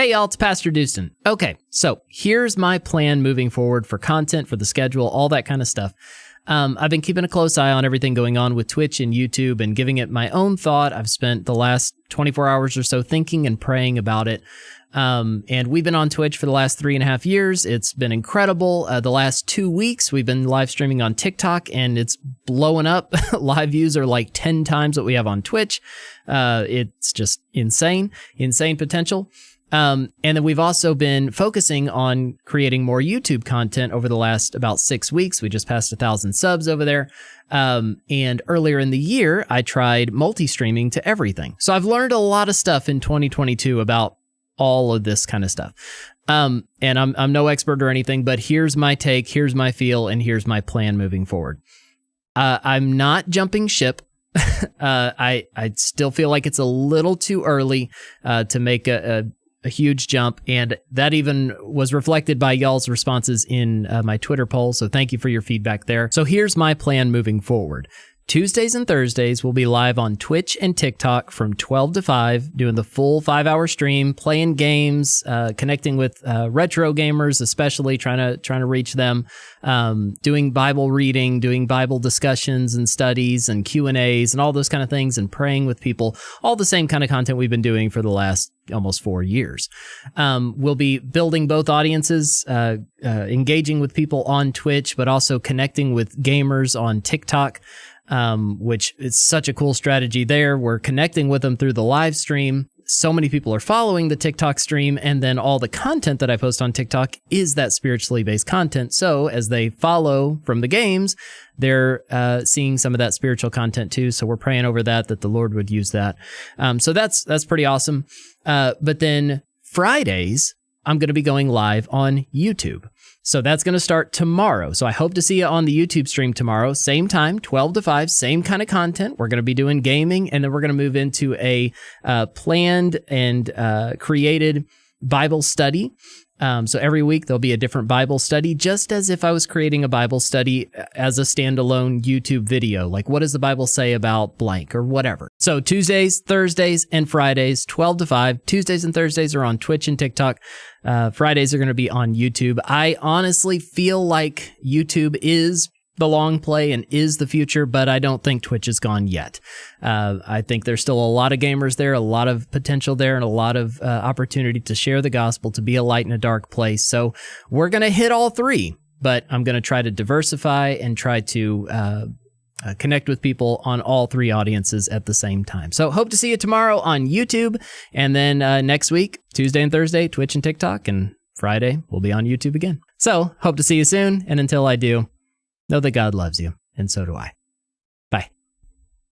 Hey y'all, it's PastorDoostyn. Okay, so here's my plan moving forward for content, for the schedule, all that kind of stuff. I've been keeping a close eye on everything going on with Twitch and YouTube and giving it my own thought. I've spent the last 24 hours or so thinking and praying about it. And we've been on Twitch for the last 3.5 years. It's been incredible. The last 2 weeks, we've been live streaming on TikTok and it's blowing up. Live views are like 10 times what we have on Twitch. It's just insane potential. And then we've also been focusing on creating more YouTube content over the last about 6 weeks. We just passed 1,000 subs over there. And earlier in the year, I tried multi-streaming to everything. So I've learned a lot of stuff in 2022 about all of this kind of stuff. And I'm no expert or anything, but here's my take, here's my feel, and here's my plan moving forward. I'm not jumping ship. I still feel like it's a little too early to make a huge jump, and that even was reflected by y'all's responses in my Twitter poll, so thank you for your feedback there. So here's my plan moving forward. Tuesdays and Thursdays will be live on Twitch and TikTok from 12 to 5, doing the full 5-hour stream, playing games, connecting with retro gamers, especially trying to reach them, doing Bible reading, doing Bible discussions and studies and Q&As and all those kind of things, and praying with people, all the same kind of content we've been doing for the last almost 4 years. We'll be building both audiences, engaging with people on Twitch, but also connecting with gamers on TikTok. Which is such a cool strategy there. We're connecting with them through the live stream. So many people are following the TikTok stream, and then all the content that I post on TikTok is that spiritually based content. So as they follow from the games, they're seeing some of that spiritual content too. So we're praying over that the Lord would use that. So that's pretty awesome. But then Fridays, I'm going to be going live on YouTube. So that's going to start tomorrow. So I hope to see you on the YouTube stream tomorrow. Same time, 12 to 5, same kind of content. We're going to be doing gaming, and then we're going to move into a planned and created Bible study. So every week there'll be a different Bible study, just as if I was creating a Bible study as a standalone YouTube video. Like, what does the Bible say about blank or whatever? So Tuesdays, Thursdays, and Fridays, 12 to 5. Tuesdays and Thursdays are on Twitch and TikTok. Fridays are going to be on YouTube. I honestly feel like YouTube is the long play and is the future, but I don't think Twitch is gone yet. I think there's still a lot of gamers there, a lot of potential there, and a lot of opportunity to share the gospel, to be a light in a dark place. So we're going to hit all three, but I'm going to try to diversify and try to connect with people on all three audiences at the same time. So hope to see you tomorrow on YouTube, and then next week, Tuesday and Thursday, Twitch and TikTok, and Friday we'll be on YouTube again. So hope to see you soon, and until I do, know that God loves you, and so do I.